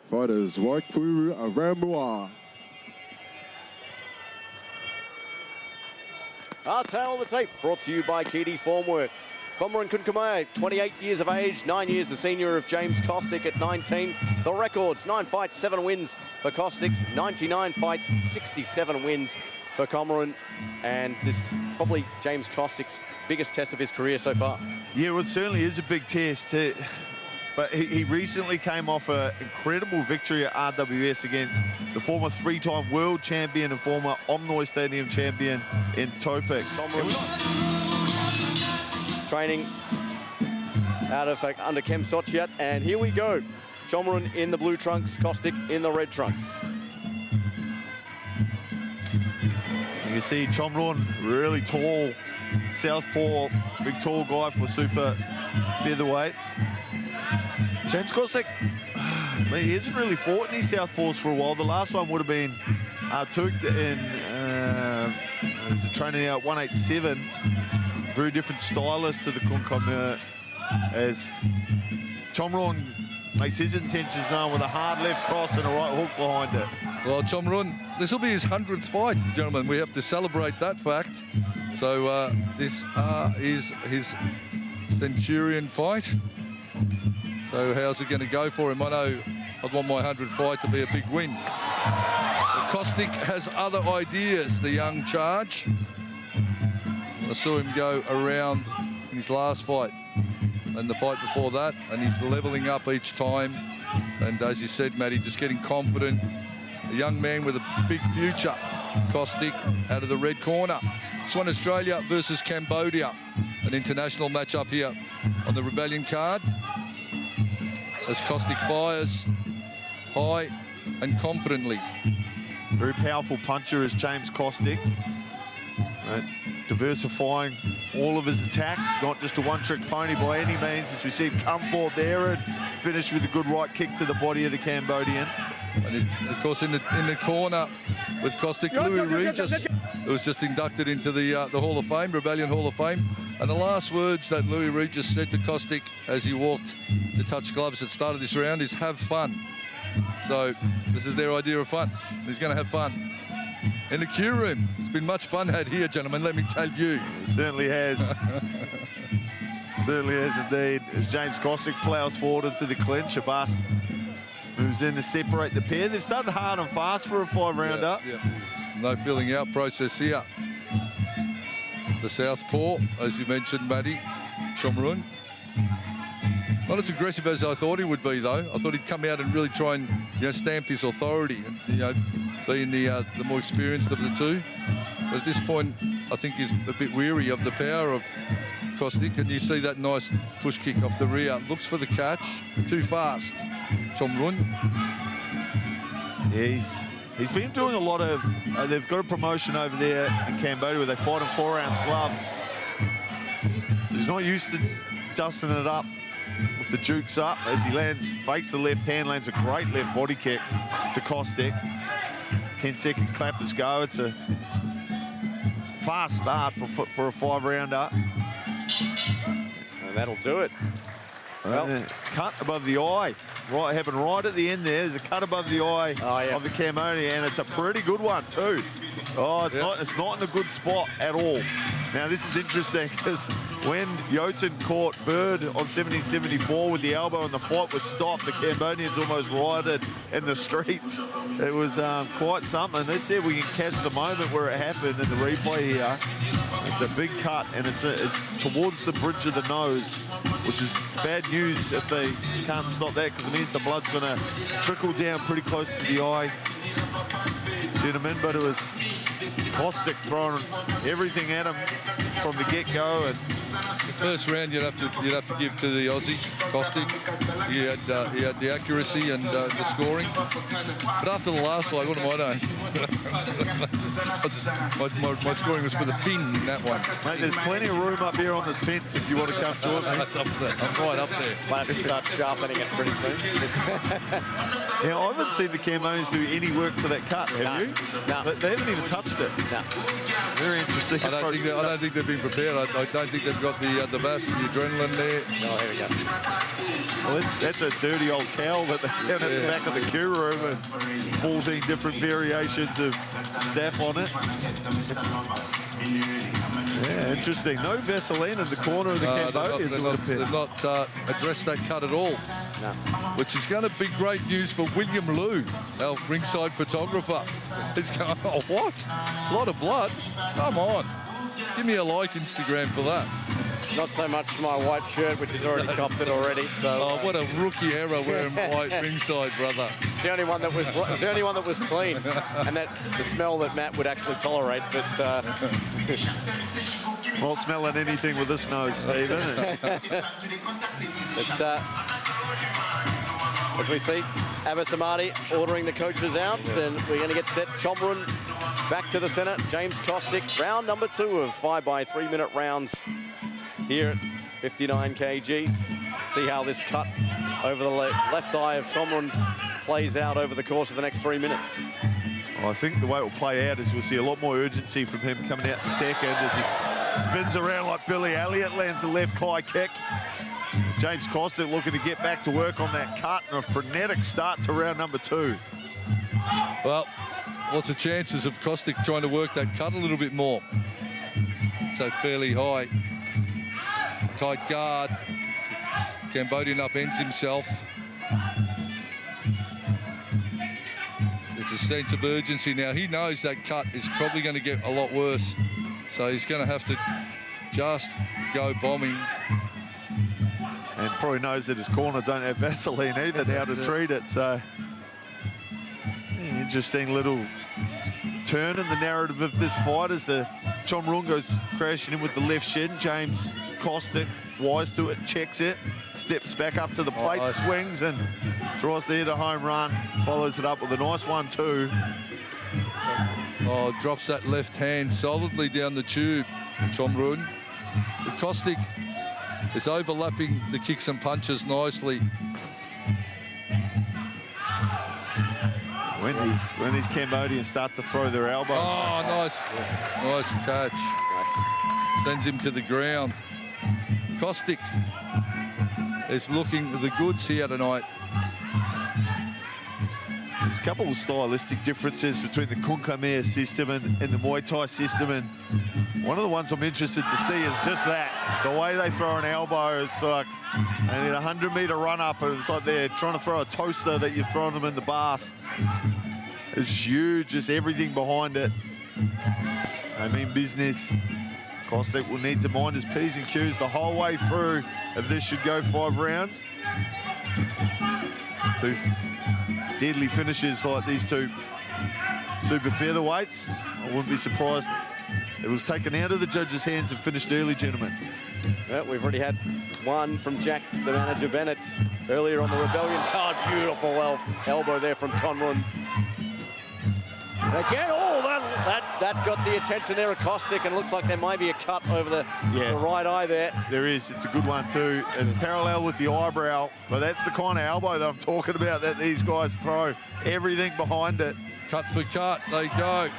Fighters Muaythai Ramua. Our tale of the tape brought to you by Kidi Formwork. Chromroeun Kunkumaya, 28 years of age, 9 years the senior of James Kostic at 19. The records, 9 fights, 7 wins for Kostic, 99 fights, 67 wins for Chromroeun. And this is probably James Kostic's biggest test of his career so far. Yeah, well, it certainly is a big test. But he recently came off an incredible victory at RWS against the former 3-time world champion and former Omnoy Stadium champion in Topik. Training out of under Kem Sochiat, and here we go. Chromroeun in the blue trunks, Kostic in the red trunks. You can see Chromroeun, really tall, southpaw, big tall guy for super featherweight. James Kostic, he hasn't really fought any southpaws for a while. The last one would have been Turk in training out 187. Very different stylist to the Kunkumaya, as Chromroeun makes his intentions known with a hard left cross and a right hook behind it. Well, Chromroeun, this will be his 100th fight, gentlemen. We have to celebrate that fact. So this is his Centurion fight. So how's it going to go for him? I know I'd want my 100th fight to be a big win. But Kostic has other ideas, the young charge. I saw him go around in his last fight and the fight before that, and he's leveling up each time. And as you said, Matty, just getting confident. A young man with a big future. Kostic out of the red corner. This one, Australia versus Cambodia. An international matchup here on the Rebellion card. As Kostic fires high and confidently. Very powerful puncher is James Kostic. Diversifying all of his attacks, not just a one-trick pony by any means, as we see him come forward there and finish with a good right kick to the body of the Cambodian. And of course, in the corner with Kostic, Louis Regis, who was just inducted into the Hall of Fame, Rebellion Hall of Fame. And the last words that Louis Regis said to Kostic as he walked to touch gloves at the start of this round is, "Have fun." So this is their idea of fun. He's going to have fun. In the Q room, it's been much fun had here, gentlemen, let me tell you. It certainly has. Certainly has indeed. As James Kostic plows forward into the clinch, Abbas moves in to separate the pair. They've started hard and fast for a 5-rounder. Yeah. No filling out process here. The southpaw, as you mentioned, Matty, Chromroeun. Not as aggressive as I thought he would be, though. I thought he'd come out and really try and, stamp his authority, and, being the more experienced of the two. But at this point, I think he's a bit weary of the power of Kostic, and you see that nice push kick off the rear. Looks for the catch. Too fast, Chromroeun. Yeah, he's been doing a lot of... they've got a promotion over there in Cambodia where they fight in 4-ounce gloves. So he's not used to dusting it up with the jukes up as he fakes the left hand, lands a great left body kick to Kostic. 10-second clappers go. It's a fast start for a 5-rounder. And that'll do it. Well, cut above the eye. Right, happened right at the end there. There's a cut above the eye of the Cambodian, and it's a pretty good one too. Oh, it's not in a good spot at all. Now this is interesting because when Yotin caught Bird on 70-74 with the elbow and the fight was stopped, the Cambodians almost rioted in the streets. It was quite something. Let's see if we can catch the moment where it happened in the replay here. It's a big cut, and it's towards the bridge of the nose, which is bad news if they can't stop that, because it means the blood's going to trickle down pretty close to the eye, gentlemen. But it was Kostic throwing everything at him from the get-go. And the first round you'd have to give to the Aussie, Kostic. He had the accuracy and the scoring. But after the last fight, what am I doing? my scoring was for the pin in that one. Mate, there's plenty of room up here on this fence if you want to come join me. I'm right up there. Glad to start sharpening it pretty soon. Now, I haven't seen the Cambodians do any work to that cut, have you? No. They haven't even touched watched it. No. Very interesting. I don't think they've been prepared. I don't think they've got the vast and the adrenaline there. Oh, here we go. Well, that's a dirty old towel that they found at the back of the queue room, and 14 different variations of staff on it. Yeah, interesting. No Vaseline in the corner of the Cambodians. They've not addressed that cut at all. No. Which is going to be great news for William Liu, our ringside photographer. He's going, oh, what? A lot of blood? Come on. Give me a like Instagram for that. Not so much my white shirt, which is already copped it already. So, oh, what a rookie error wearing white ringside, brother. The only one that was clean, and that's the smell that Matt would actually tolerate. But not smelling anything with this nose, Stephen. As we see, Abbas Amadi ordering the coaches out, and we're going to get set. Chromroeun back to the centre. James Kostic, round number 2 of 5 by 3 minute rounds here at 59 kg. See how this cut over the left eye of Chromroeun plays out over the course of the next 3 minutes. Well, I think the way it will play out is we'll see a lot more urgency from him coming out in the second as he spins around like Billy Elliott, lands a left high kick. James Kostic looking to get back to work on that cut, and a frenetic start to round number 2. Well, lots of chances of Kostic trying to work that cut a little bit more. So fairly high. Tight guard. Cambodian upends himself. There's a sense of urgency now. He knows that cut is probably going to get a lot worse. So he's going to have to just go bombing. And probably knows that his corner don't have Vaseline either now to treat it. So interesting little turn in the narrative of this fight as the Chromroeun goes crashing in with the left shin. James Kostic, wise to it, checks it, steps back up to the plate, swings and tries to hit a home run. Follows it up with a nice 1-2. Oh, drops that left hand solidly down the tube, Chromroeun. Kostic is overlapping the kicks and punches nicely. When these Cambodians start to throw their elbows. Oh, nice catch. Sends him to the ground. Kostic is looking the goods here tonight. There's a couple of stylistic differences between the Kunkamea system and the Muay Thai system, and one of the ones I'm interested to see is just that. The way they throw an elbow, it's like they need a 100-meter run-up, and it's like they're trying to throw a toaster that you're throwing them in the bath. It's huge, just everything behind it. I mean business. Kostic will need to mind his P's and Q's the whole way through if this should go 5 rounds. 2 deadly finishes like these 2 super featherweights. I wouldn't be surprised. It was taken out of the judges' hands and finished early, gentlemen. Well, we've already had one from Jack, the manager, Bennett, earlier on the Rebellion card. Beautiful elbow there from Chromroeun. Again, oh, that got the attention there of Kostic, and looks like there may be a cut over the right eye there. There is. It's a good one too. It's parallel with the eyebrow, but that's the kind of elbow that I'm talking about that these guys throw. Everything behind it. Cut for cut, they go.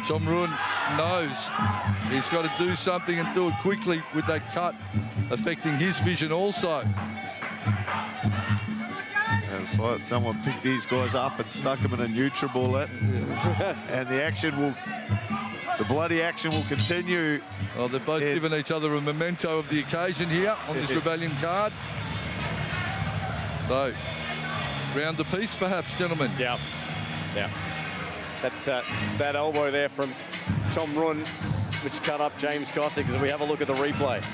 Chromroeun knows he's got to do something and do it quickly with that cut, affecting his vision also. It's like someone picked these guys up and stuck them in a NutriBullet, and the bloody action will continue. Well, they're both giving each other a memento of the occasion here on this Rebellion card. So, round the piece perhaps, gentlemen. Yeah. That elbow there from Chromroeun, which cut up James Kostic, as we have a look at the replay.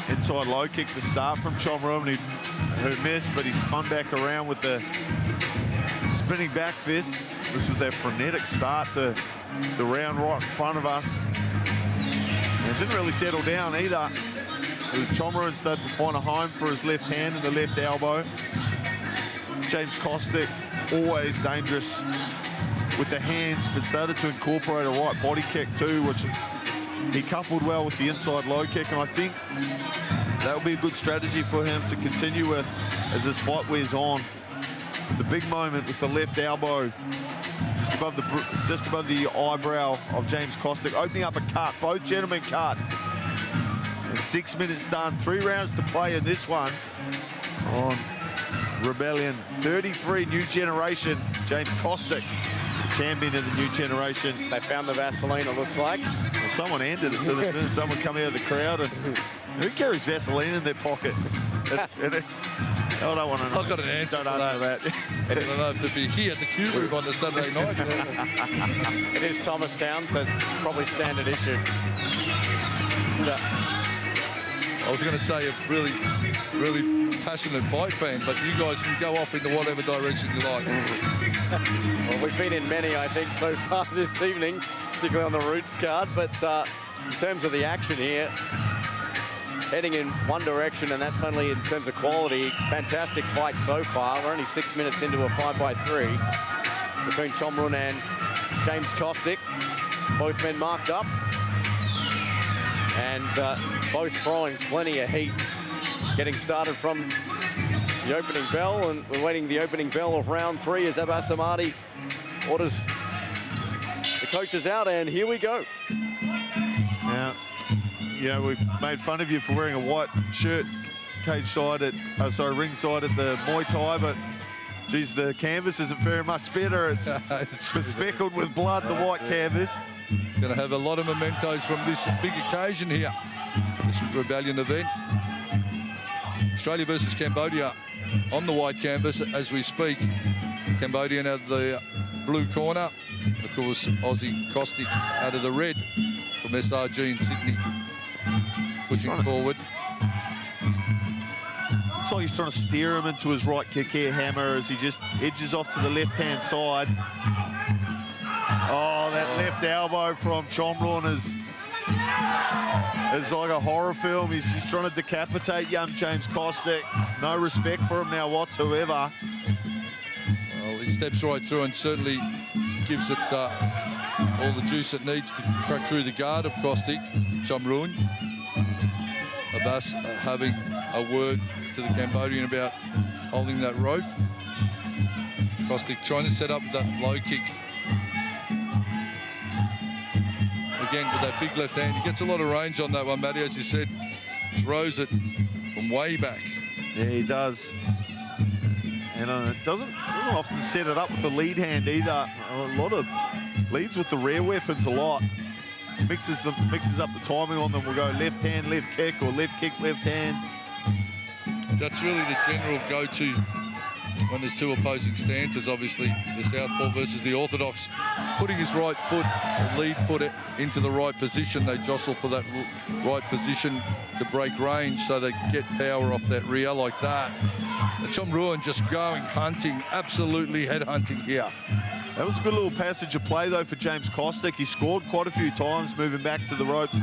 Inside low kick to start from Chromroeun, who missed, but he spun back around with the spinning back fist. This was that frenetic start to the round right in front of us. And it didn't really settle down either. It was Chromroeun started to find a home for his left hand and the left elbow. James Kostic, always dangerous with the hands, but started to incorporate a right body kick too, which he coupled well with the inside low kick, and I think that will be a good strategy for him to continue with as this fight wears on. The big moment was the left elbow. Just above the eyebrow of James Kostic, opening up a cut. Both gentlemen cut. And 6 minutes done. 3 rounds to play in this one on Rebellion. 33 new generation. James Kostic, the champion of the new generation. They found the Vaseline, it looks like. Well, someone handed it to them. Someone come out of the crowd. And who carries Vaseline in their pocket? I don't want to know. I've got an answer Don't for answer that. I don't know if it'd be here at the Q Room on the Sunday night. It is Thomastown, so it's probably standard issue. I was going to say a really passionate fight fan, but you guys can go off into whatever direction you like. Well, we've been in many, I think, so far this evening, particularly on the Roots card, but in terms of the action here, heading in one direction, and that's only in terms of quality. Fantastic fight so far. We're only 6 minutes into a 5-by-3 between Chromroeun and James Kostic. Both men marked up, and both throwing plenty of heat. Getting started from the opening bell, and we're waiting the opening bell of round 3 as Abbas Ahmadi orders the coaches out, and here we go. Now, you know, we've made fun of you for wearing a white shirt ringside at the Muay Thai, but geez, the canvas isn't very much better. It's speckled with blood, the white canvas. Going to have a lot of mementos from this big occasion here, this Rebellion event. Australia versus Cambodia on the white canvas as we speak. Cambodian out of the blue corner. Of course, Aussie Kostic out of the red from SRG in Sydney. Pushing forward. Looks like he's trying to steer him into his right kick here, Hammer, as he just edges off to the left-hand side. Oh, that left elbow from Chromroeun is like a horror film. He's trying to decapitate young James Kostic. No respect for him now whatsoever. Well, he steps right through and certainly gives it all the juice it needs to crack through the guard of Kostic. Chromroeun. Abbas having a word to the Cambodian about holding that rope. Kostic trying to set up that low kick. Again, with that big left hand, he gets a lot of range on that one, Matty, as you said. Throws it from way back. Yeah, he does. And doesn't often set it up with the lead hand either. A lot of leads with the rear weapons a lot. Mixes up the timing on them. We'll go left hand, left kick, or left kick, left hand. That's really the general go-to when there's two opposing stances, obviously, the southpaw versus the orthodox. Putting his right foot, lead foot into the right position. They jostle for that right position to break range so they get power off that rear like that. Chromroeun just going hunting, absolutely head hunting here. That was a good little passage of play, though, for James Kostic. He scored quite a few times moving back to the ropes.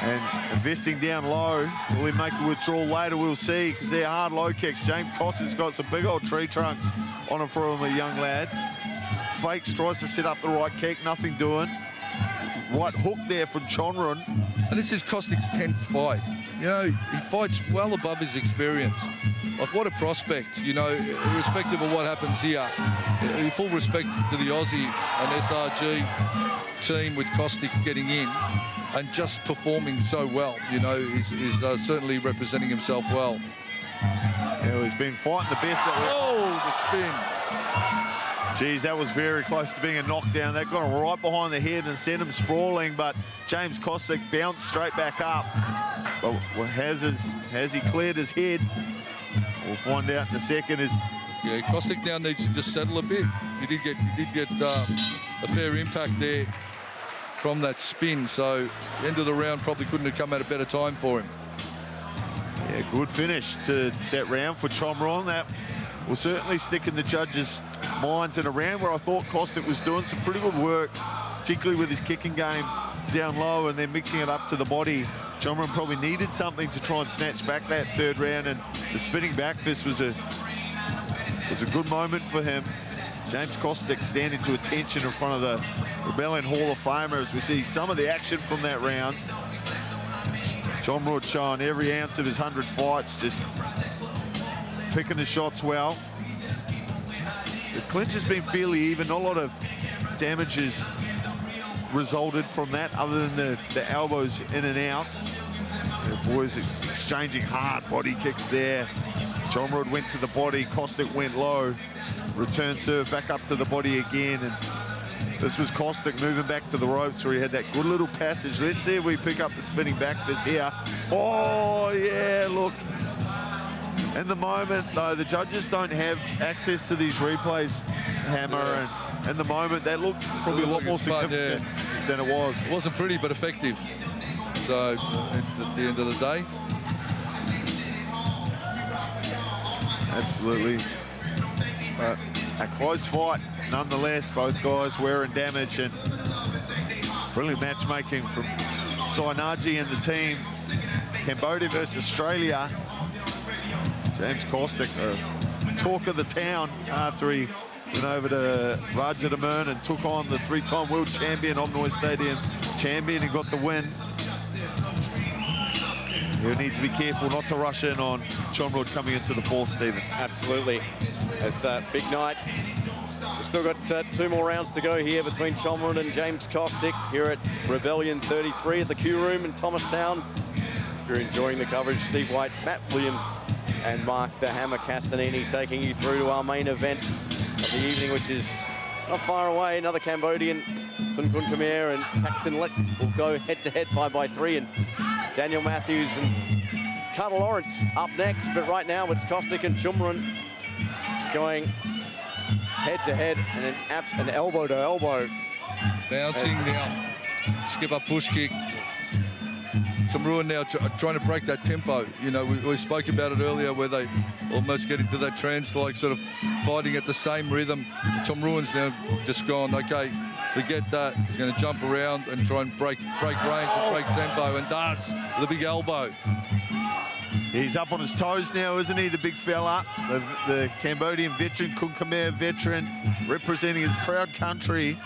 And investing down low. Will he make a withdrawal later? We'll see, because they're hard low kicks. James Kostic's got some big old tree trunks on him for him, a young lad. Fakes, tries to set up the right kick, nothing doing. Right hook there from Chromroeun. And this is Kostic's 10th fight. You know, he fights well above his experience. Like, what a prospect, you know, irrespective of what happens here. Full respect to the Aussie and SRG team with Kostic getting in and just performing so well. You know, he's certainly representing himself well. Yeah, well, he's been fighting the best that the spin. Geez, that was very close to being a knockdown. That got him right behind the head and sent him sprawling, but James Kostic bounced straight back up. But has he cleared his head? We'll find out in a second. Yeah, Kostic now needs to just settle a bit. He did get a fair impact there from that spin, so the end of the round probably couldn't have come at a better time for him. Yeah, good finish to that round for Chromroeun. That will certainly stick in the judges' minds in a round where I thought Kostic was doing some pretty good work, particularly with his kicking game down low and then mixing it up to the body. Chromroeun probably needed something to try and snatch back that third round, and the spinning back fist was a good moment for him. James Kostic standing to attention in front of the Rebellion Hall of Famer as we see some of the action from that round. Chromroeun showing every ounce of his 100 fights, just picking the shots well. The clinch has been fairly even. Not a lot of damages resulted from that other than the elbows in and out. The boys exchanging hard body kicks there. Chromroeun went to the body, Kostic went low. Return serve back up to the body again. And this was Kostic moving back to the ropes where he had that good little passage. Let's see if we pick up the spinning back fist here. Oh, yeah, look. In the moment, though, the judges don't have access to these replays, Hammer, and in the moment, that looked probably a lot more significant than it was. It wasn't pretty, but effective. So, at the end of the day. Absolutely. A close fight, nonetheless. Both guys wearing damage, and brilliant matchmaking from Sainaji and the team. Cambodia versus Australia. James Kostic, the talk of the town after he went over to Khromroeun and took on the three-time world champion, Muaythai Stadium champion, and got the win. He'll need to be careful not to rush in on Chromroeun coming into the fourth, Stephen. Absolutely. It's a big night. We've still got 2 more rounds to go here between Chromroeun and James Kostic here at Rebellion 33 at the Q Room in Thomastown. If you're enjoying the coverage, Steve White, Matt Williams, and Mark the Hammer Castanini taking you through to our main event of the evening, which is not far away. Another Cambodian, Sun Kun Khmer and Thaksin Lek will go head-to-head 5x3, and Daniel Matthews and Carter Lawrence up next. But right now it's Kostic and Chromroeun going head-to-head, and an elbow-to-elbow. Bouncing now, skipper push kick. Chromroeun now trying to break that tempo. You know, we spoke about it earlier where they almost get into that trance, like sort of fighting at the same rhythm. Chromroeun's now just gone, okay, forget that. He's going to jump around and try and break range and break tempo, and does with a big elbow. He's up on his toes now, isn't he, the big fella? The Cambodian veteran, Kun Khmer veteran, representing his proud country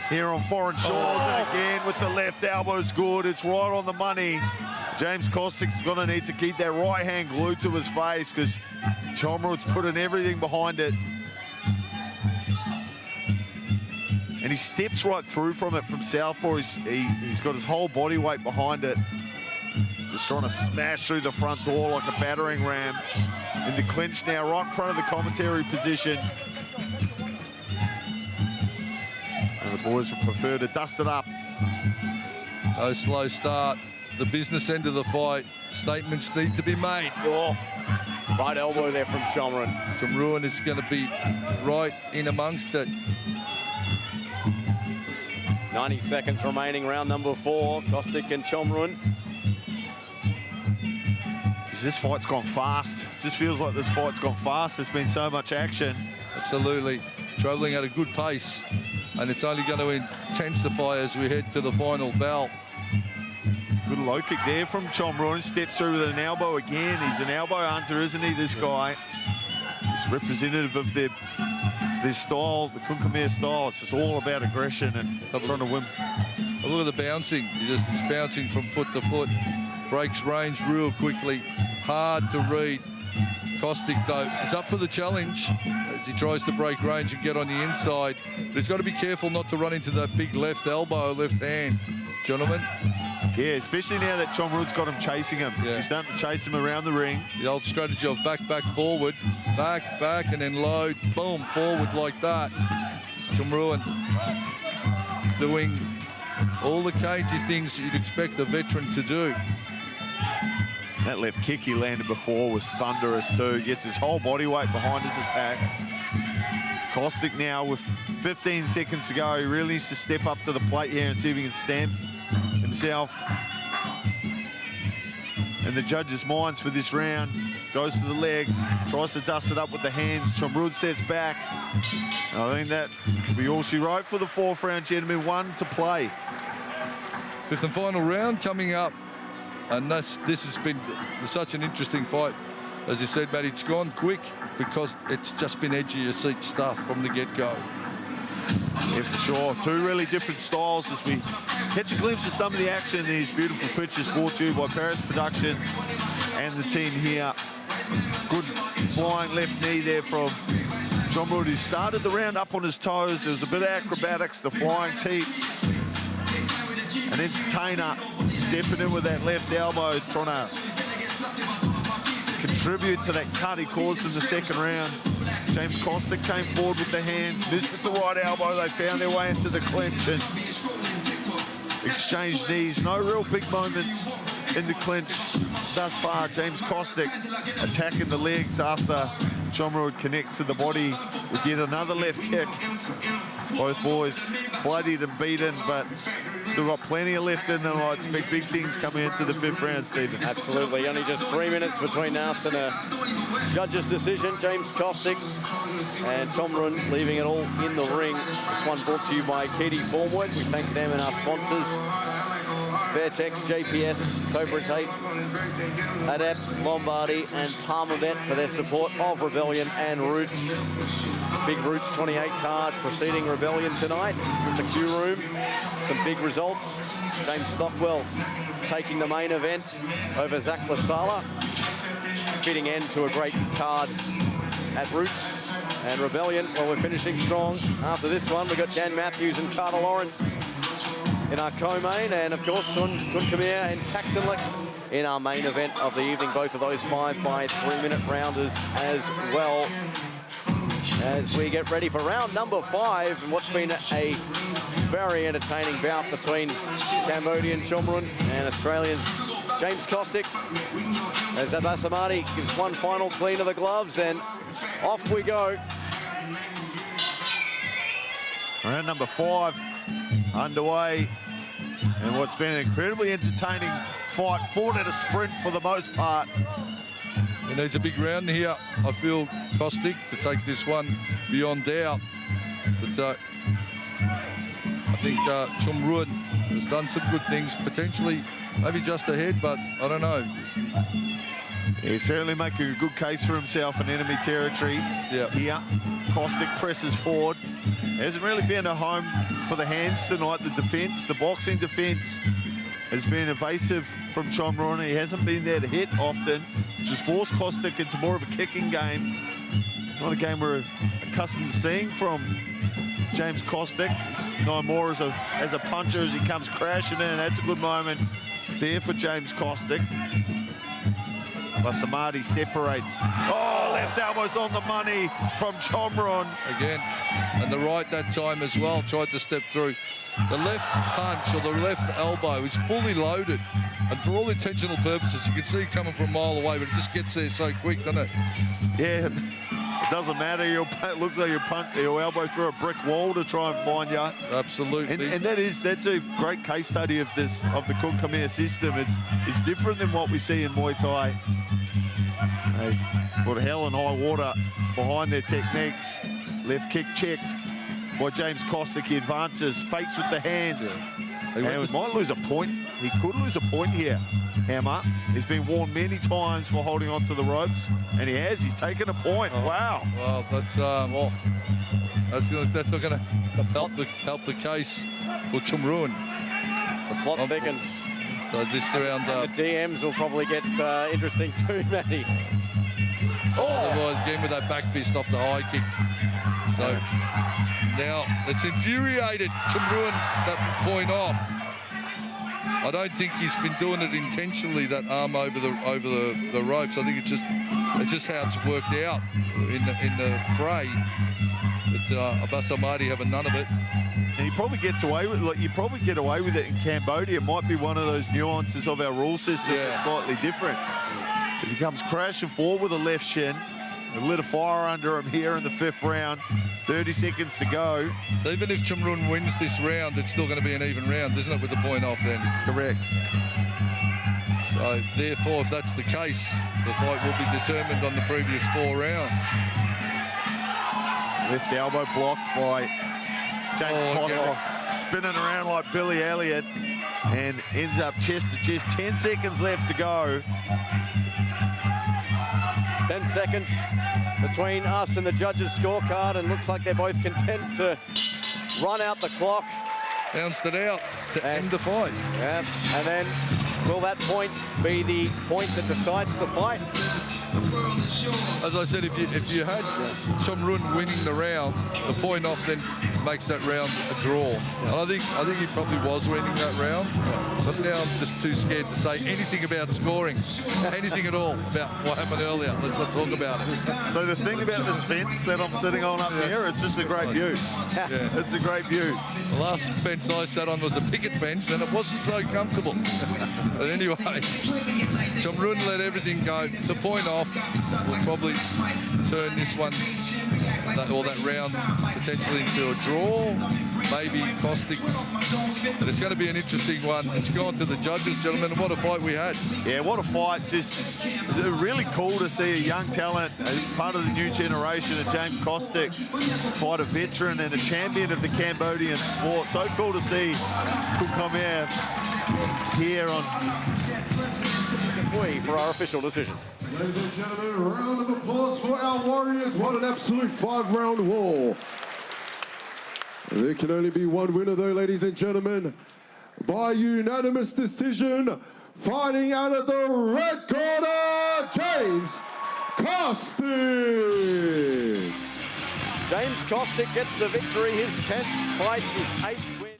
here on foreign shores. And again with the left elbow scored. It's right on the money. James Kostic's going to need to keep that right hand glued to his face because Chromroeun's putting everything behind it. And he steps right through from it from southpaw. He's got his whole body weight behind it. Just trying to smash through the front door like a battering ram. In the clinch now, right in front of the commentary position. And the boys would prefer to dust it up. No slow start. The business end of the fight. Statements need to be made. Oh, right elbow there from Chromroeun. Chromroeun is going to be right in amongst it. 90 seconds remaining, round number 4. Kostic and Chromroeun. This fight's gone fast. Just feels like this fight's gone fast. There's been so much action. Absolutely. Travelling at a good pace. And it's only going to intensify as we head to the final bell. Good low kick there from Chromroeun. Steps through with an elbow again. He's an elbow hunter, isn't he, this guy? He's representative of their style, the Kun Khmer style. It's just all about aggression and trying to win. Oh, look at the bouncing. He's bouncing from foot to foot. Breaks range real quickly. Hard to read. Kostic, though, is up for the challenge as he tries to break range and get on the inside. But he's got to be careful not to run into that big left elbow, left hand, gentlemen. Yeah, especially now that Chromroeun's got him chasing him. Yeah. He's starting to chase him around the ring. The old strategy of back, forward, back, and then load, boom, forward like that. Chromroeun doing all the cagey things you'd expect a veteran to do. That left kick he landed before was thunderous too. Gets his whole body weight behind his attacks. Kostic now with 15 seconds to go. He really needs to step up to the plate here and see if he can stamp himself in the judges' minds for this round. Goes to the legs, tries to dust it up with the hands. Chromroeun steps back. I think that will be all she wrote for the fourth round, gentlemen. 1 to play. Fifth and final round coming up. And this has been such an interesting fight. As you said, Matt, it's gone quick because it's just been edge of your seat stuff from the get-go. Yeah, for sure. 2 really different styles as we catch a glimpse of some of the action in these beautiful pictures brought to you by Paris Productions and the team here Good flying left knee there from Chromroeun, who started the round up on his toes. There was a bit of acrobatics, the flying teep. An entertainer stepping in with that left elbow, trying to contribute to that cut he caused in the second round. James Kostic came forward with the hands, missed with the right elbow. They found their way into the clinch and exchanged knees. No real big moments in the clinch thus far. James Kostic attacking the legs after Chromroeun connects to the body with yet another left kick. Both boys bloodied and beaten, but still got plenty of left in them. I expect big things coming into the fifth round, Stephen. Absolutely. Only just 3 minutes between us and a judge's decision. James Kostic and Chromroeun leaving it all in the ring. This one brought to you by KD Formwork. We thank them and our sponsors, Fairtex, JPS, Cobra Tape, Adept, Lombardi and Palm Event for their support of Rebellion and Roots. Big Roots 28 card preceding Rebellion tonight with the Q Room. Some big results. James Stockwell taking the main event over Zach Lasala. Fitting end to a great card at Roots. And Rebellion, well, we're finishing strong. After this one, we've got Dan Matthews and Carter Lawrence in our co-main, and of course Sun Kunkamir and Taxonlick in our main event of the evening. Both of those 5 by 3-minute rounders as well, as we get ready for round number 5 and what's been a very entertaining bout between Cambodian Chromroeun and Australian James Kostic, as Abbas Ahmadi gives one final clean of the gloves and off we go. Round number 5 underway, and what's been an incredibly entertaining fight, fought at a sprint for the most part. He needs a big round here, I feel, Kostic, to take this one beyond doubt. But I think Chromroeun has done some good things, potentially maybe just ahead, but I don't know. He's certainly making a good case for himself in enemy territory here. Kostic presses forward. Hasn't really found a home for the hands tonight. The defence, the boxing defence, has been evasive from Chromroeun. He hasn't been there to hit often, which has forced Kostic into more of a kicking game. Not a game we're accustomed to seeing from James Kostic. He's known more as a puncher as he comes crashing in. That's a good moment there for James Kostic. Basamadi separates. Oh, left elbow's on the money from Chromroeun. Again, and the right that time as well, tried to step through. The left punch or the left elbow is fully loaded. And for all intentional purposes, you can see it coming from a mile away, but it just gets there so quick, doesn't it? Yeah, it doesn't matter. It looks like you punch your elbow through a brick wall to try and find you. Absolutely. And that's a great case study of the Kunkamir system. It's different than what we see in Muay Thai. They put hell and high water behind their techniques. Left kick checked by James Kostic. He advances, fakes with the hands. Yeah. And he might lose a point. He could lose a point here, Hammer. He's been warned many times for holding on to the ropes, and he has. He's taken a point. Oh. Wow. Well, that's not going to help the case for Chromroeun. The plot thickens. So this round, the DMs will probably get interesting too, Matty. Oh, again with that back fist off the high kick. So now it's infuriated Chromroeun that point off. I don't think he's been doing it intentionally, that arm over the ropes. I think it's just how it's worked out in the fray. But Abbas Ahmadi having none of it. And he probably gets away with it. Like, you probably get away with it in Cambodia. It might be one of those nuances of our rule system that's slightly different. As he comes crashing forward with a left shin. A lit a fire under him here in the 5th round. 30 seconds to go. So even if Chromroeun wins this round, it's still going to be an even round, isn't it, with the point off then? Correct. So therefore, if that's the case, the fight will be determined on the previous 4 rounds. Left elbow blocked by James Kostic, spinning around like Billy Elliott, and ends up chest to chest. 10 seconds left to go. 10 seconds between us and the judges' scorecard, and looks like they're both content to run out the clock. Bounced it out to end the fight. Yeah, and then will that point be the point that decides the fight? as I said, if you had Chromroeun winning the round, the point off then makes that round a draw. And I think he probably was winning that round, but now I'm just too scared to say anything about scoring, anything at all about what happened earlier. Let's not talk about it. So the thing about this fence that I'm sitting on up here, it's just a great view. Yeah. It's a great view. The last fence I sat on was a picket fence, and it wasn't so comfortable. But anyway, Chromroeun let everything go. The point off will probably turn this one, that round, potentially into a draw. Maybe Kostic. But it's going to be an interesting one. It's gone to the judges, gentlemen, and what a fight we had. Yeah, what a fight. Just really cool to see a young talent, part of the new generation, of James Kostic, fight a veteran and a champion of the Cambodian sport. So cool to see Chromroeun here on for our official decision. Ladies and gentlemen, a round of applause for our Warriors. What an absolute 5-round war. There can only be one winner though, ladies and gentlemen. By unanimous decision, fighting out of the red corner, James Kostic. James Kostic gets the victory, his 10th fight, his 8th win.